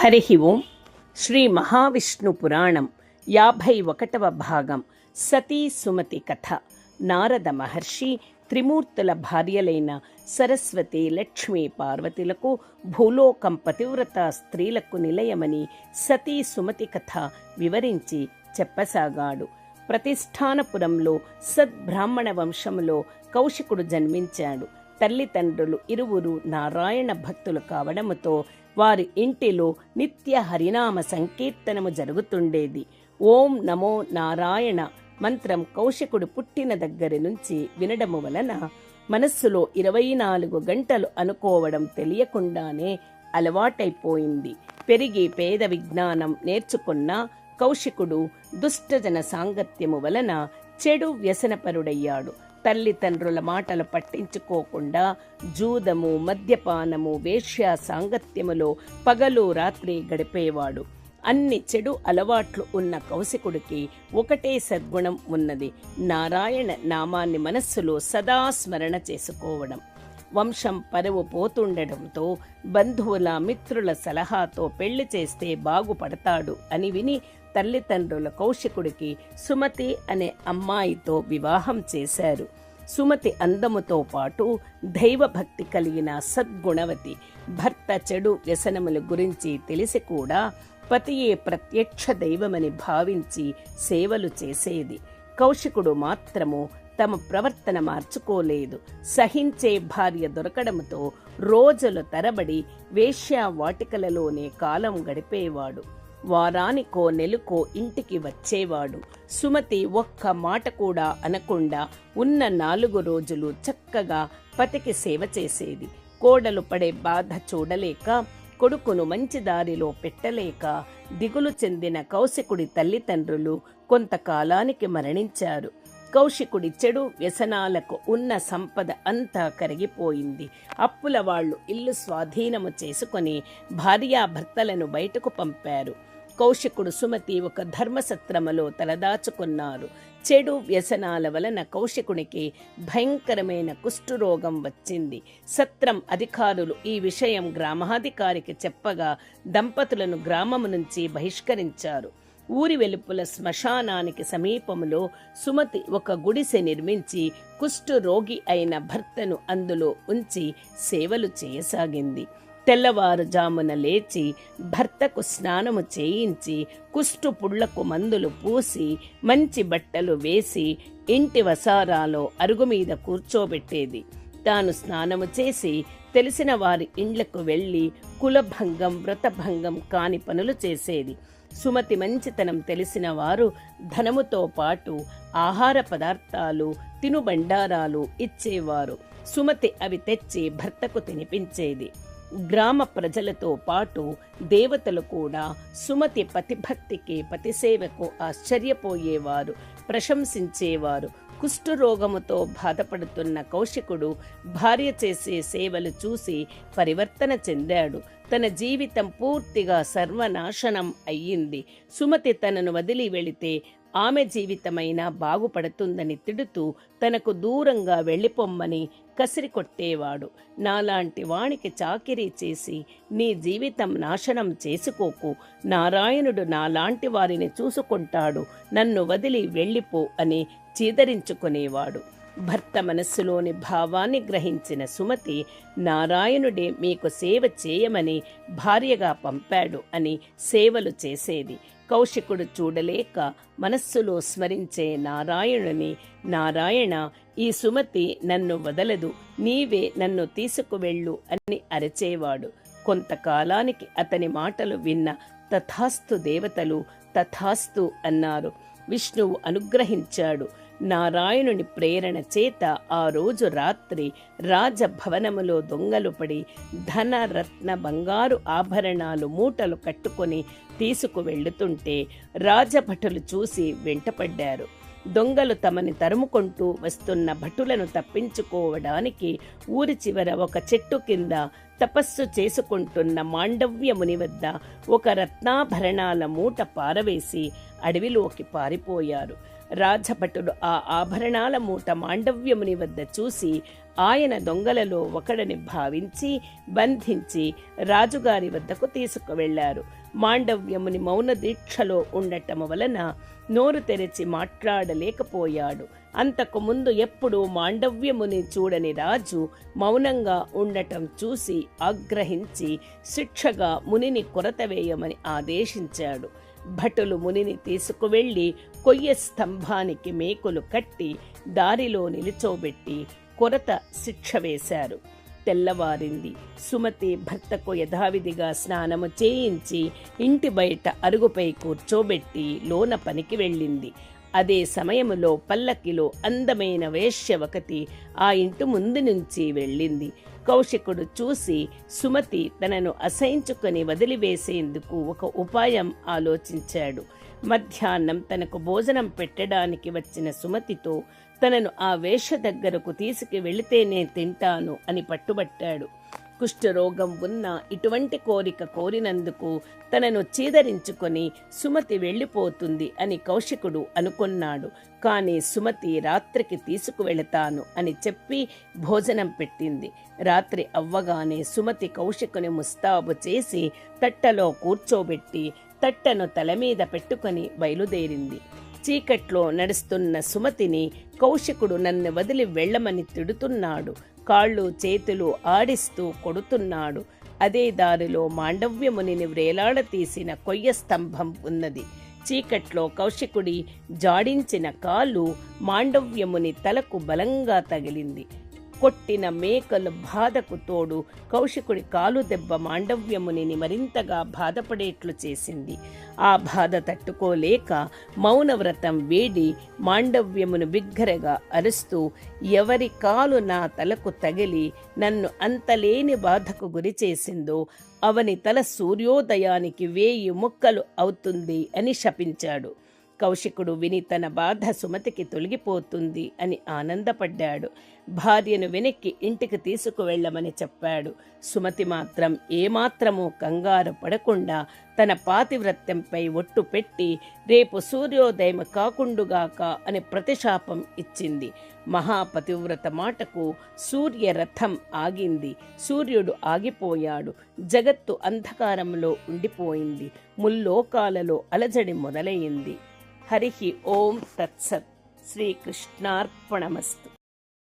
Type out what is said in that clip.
హరి ఓం. శ్రీ మహావిష్ణు పురాణం 51వ భాగం. సతీ సుమతి కథ. నారద మహర్షి త్రిమూర్తుల భార్యలైన సరస్వతి, లక్ష్మీ, పార్వతులకు భూలోకం పతివ్రత స్త్రీలకు నిలయమని సతీ సుమతి కథ వివరించి చెప్పసాగాడు. ప్రతిష్టానపురంలో సద్బ్రాహ్మణ వంశంలో కౌశికుడు జన్మించాడు. తల్లిదండ్రులు ఇరువురు నారాయణ భక్తులు కావడముతో వారి ఇంటిలో నిత్య హరినామ సంకీర్తనము జరుగుతుండేది. ఓం నమో నారాయణ మంత్రం కౌశికుడు పుట్టిన దగ్గర నుంచి వినడము వలన మనస్సులో 24 గంటలు అనుకోవడం తెలియకుండానే అలవాటైపోయింది. పెరిగి పేద విజ్ఞానం నేర్చుకున్న కౌశికుడు దుష్టజన సాంగత్యము వలన చెడు వ్యసనపరుడయ్యాడు. తల్లిదండ్రుల మాటలు పట్టించుకోకుండా జూదము, మద్యపానము, వేశ్య సాంగత్యములో పగలు రాత్రి గడిపేవాడు. అన్ని చెడు అలవాట్లు ఉన్న కౌశికుడికి ఒకటే సద్గుణం ఉన్నది: నారాయణ నామాన్ని మనస్సులో సదా స్మరణ చేసుకోవడం. వంశం పరువు పోతుండటంతో బంధువుల మిత్రుల సలహాతో పెళ్లి చేస్తే బాగుపడతాడు అని విని తల్లిదండ్రుల కౌశికుడికి సుమతి అనే అమ్మాయితో వివాహం చేశారు. సుమతి అందముతో పాటు దైవభక్తి కలిగిన సద్గుణవతి. భర్త చెడు వ్యసనముల గురించి తెలిసి కూడా పతియే ప్రత్యక్ష దైవమని భావించి సేవలు చేసేది. కౌశికుడు మాత్రము తమ ప్రవర్తన మార్చుకోలేదు. సహించే భార్య దొరకడంతో రోజుల తరబడి వేశ్యా వాటికలలోనే కాలం గడిపేవాడు. వారానికో నెలకో ఇంటికి వచ్చేవాడు. సుమతి ఒక్క మాట కూడా అనకుండా ఉన్న 4 రోజులు చక్కగా పతికి సేవ చేసేది. కోడలు పడే బాధ చూడలేక, కొడుకును మంచి దారిలో పెట్టలేక దిగులు చెందిన కౌశికుడి తల్లిదండ్రులు కొంతకాలానికి మరణించారు. కౌశికుడి చెడు వ్యసనాలకు ఉన్న సంపద అంతా కరిగిపోయింది. అప్పుల వాళ్లు ఇల్లు స్వాధీనము చేసుకుని భార్యాభర్తలను బయటకు పంపారు. కౌశికుడు, సుమతి ఒక ధర్మసత్రములో తలదాచుకున్నారు. చెడు వ్యసనాల వలన కౌశికునికి భయంకరమైన కుష్ఠరోగం వచ్చింది. సత్రం అధికారులు ఈ విషయం గ్రామాధికారికి చెప్పగా దంపతులను గ్రామము నుంచి బహిష్కరించారు. ఊరి వెలుపల శ్మశానానికి సమీపంలో సుమతి ఒక గుడిసె నిర్మించి కుష్ఠు రోగి అయిన భర్తను అందులో ఉంచి సేవలు చేయసాగింది. తెల్లవారుజామున లేచి భర్తకు స్నానము చేయించి కుష్టు పుళ్లకు మందులు పూసి మంచి బట్టలు వేసి ఇంటి వసారాలో అరుగు మీద కూర్చోబెట్టేది. తాను స్నానము చేసి తెలిసిన వారి ఇండ్లకు వెళ్లి కులభంగం, వ్రతభంగం కాని పనులు చేసేది. సుమతి మంచితనం తెలిసిన వారు ధనముతో పాటు ఆహార పదార్థాలు, తినుబండారాలు ఇచ్చేవారు. సుమతి అవి తెచ్చి భర్తకు తినిపించేది. గ్రామ ప్రజలతో పాటు దేవతలు కూడా సుమతి పతిభక్తికి, పతిసేవకు ఆశ్చర్యపోయేవారు, ప్రశంసించేవారు. కుష్ఠరోగముతో బాధపడుతున్న కౌశికుడు భార్య చేసే సేవలు చూసి పరివర్తన చెందాడు. తన జీవితం పూర్తిగా సర్వనాశనం అయ్యింది. సుమతి తనను వదిలి వెళితే ఆమె జీవితమైనా బాగుపడుతుందని తిడుతూ తనకు దూరంగా వెళ్ళిపోమ్మని కసిరి కొట్టేవాడు. నాలాంటి వానికి చాకిరీ చేసి నీ జీవితం నాశనం చేసుకోకు, నారాయణుడు నాలాంటి వారిని చూసుకుంటాడు, నన్ను వదిలి వెళ్ళిపో అని చీదరించుకునేవాడు. భర్త మనస్సులోని భావాన్ని గ్రహించిన సుమతి, నారాయణుడే మీకు సేవ చేయమని భార్యగా పంపాడు అని సేవలు చేసేది. కౌశికుడు చూడలేక మనస్సులో స్మరించే నారాయణుని, నారాయణ, ఈ సుమతి నన్ను వదలదు, నీవే నన్ను తీసుకువెళ్ళు అని అరచేవాడు. కొంతకాలానికి అతని మాటలు విన్న తథాస్తు దేవతలు తథాస్తు అన్నారు. విష్ణువు అనుగ్రహించాడు. నారాయణుని ప్రేరణ చేత ఆ రోజు రాత్రి రాజభవనములో దొంగలు పడి ధన, రత్న, బంగారు ఆభరణాలు మూటలు కట్టుకొని తీసుకువెళ్తుంటే రాజభటులు చూసి వెంటపడ్డారు. దొంగలు తమని తరుముకుంటూ వస్తున్న భటులను తప్పించుకోవడానికి ఊరి చివర ఒక చెట్టు కింద తపస్సు చేసుకుంటున్న మాండవ్యముని వద్ద ఒక రత్నాభరణాల మూట పారవేసి అడవిలోకి పారిపోయారు. రాజభటులు ఆ ఆభరణాల మూట మాండవ్యముని వద్ద చూసి ఆయన దొంగలలో ఒకడని భావించి బంధించి రాజుగారి వద్దకు తీసుకువెళ్లారు. మాండవ్యముని మౌన దీక్షలో ఉండటము వలన నోరు తెరిచి మాట్లాడలేకపోయాడు. అంతకు ముందు ఎప్పుడూ మాండవ్యముని చూడని రాజు మౌనంగా ఉండటం చూసి ఆగ్రహించి శిక్షగా మునిని కొరతవేయమని ఆదేశించాడు. భటులు మునిని తీసుకువెళ్లి కొయ్య స్తంభానికి మేకులు కట్టి దారిలో నిలుచోబెట్టి కొరత శిక్ష వేశారు. తెల్లవారింది. సుమతి భర్తకు యథావిధిగా స్నానము చేయించి ఇంటి బయట అరుగుపై కూర్చోబెట్టి లోన పనికి వెళ్ళింది. అదే సమయములో పల్లకిలో అందమైన వేశ్య ఒకటి ఆ ఇంటి ముందు నుంచి వెళ్ళింది. కౌశికుడు చూసి సుమతి తనను అసహించుకొని వదిలివేసేందుకు ఒక ఉపాయం ఆలోచించాడు. మధ్యాహ్నం తనకు భోజనం పెట్టడానికి వచ్చిన సుమతితో తనను ఆ వేశ్య దగ్గరకు తీసుకు వెళితేనే తింటాను అని పట్టుబట్టాడు. కుష్ఠరోగం ఉన్న ఇటువంటి కోరిక కోరినందుకు తనను చీదరించుకొని సుమతి వెళ్ళిపోతుంది అని కౌశికుడు అనుకున్నాడు. కానీ సుమతి రాత్రికి తీసుకువెళతాను అని చెప్పి భోజనం పెట్టింది. రాత్రి అవ్వగానే సుమతి కౌశికుని ముస్తాబు చేసి తట్టలో కూర్చోబెట్టి తట్టను తల మీద పెట్టుకొని బయలుదేరింది. చీకట్లో నడుస్తున్న సుమతిని కౌశికుడు నన్ను వదిలి వెళ్లమని తిడుతున్నాడు. కాళ్ళు చేతులు ఆడిస్తూ కొడుతున్నాడు. అదే దారిలో మాండవ్యమునిని వ్రేలాడతీసిన కొయ్య స్తంభం ఉన్నది. చీకట్లో కౌశికుడి జాడించిన కాలు మాండవ్యముని తలకు బలంగా తగిలింది. కొట్టిన మేకల బాధకు తోడు కౌశికుడి కాలు దెబ్బ మాండవ్యమునిని మరింతగా బాధపడేట్లు చేసింది. ఆ బాధ తట్టుకోలేక మౌనవ్రతం వేడి మాండవ్యమును బిగ్గరగా అరుస్తూ, ఎవరి కాలు నా తలకు తగిలి నన్ను అంతలేని బాధకు గురి చేసిందో అవని తల సూర్యోదయానికి 1000 ముక్కలు అవుతుంది అని శపించాడు. కౌశికుడు విని తన బాధ సుమతికి తొలగిపోతుంది అని ఆనందపడ్డాడు. భార్యను వెనక్కి ఇంటికి తీసుకువెళ్లమని చెప్పాడు. సుమతి మాత్రం ఏమాత్రమూ కంగారు పడకుండా తన పాతివ్రత్యంపై ఒట్టు పెట్టి రేపు సూర్యోదయం కాకుండుగాక అని ప్రతిశాపం ఇచ్చింది. మహాపతివ్రత మాటకు సూర్యరథం ఆగింది. సూర్యుడు ఆగిపోయాడు. జగత్తు అంధకారంలో ఉండిపోయింది. ముల్లోకాలలో అలజడి మొదలైంది. హరి ఓం తత్సత్. శ్రీకృష్ణార్పణమస్తు.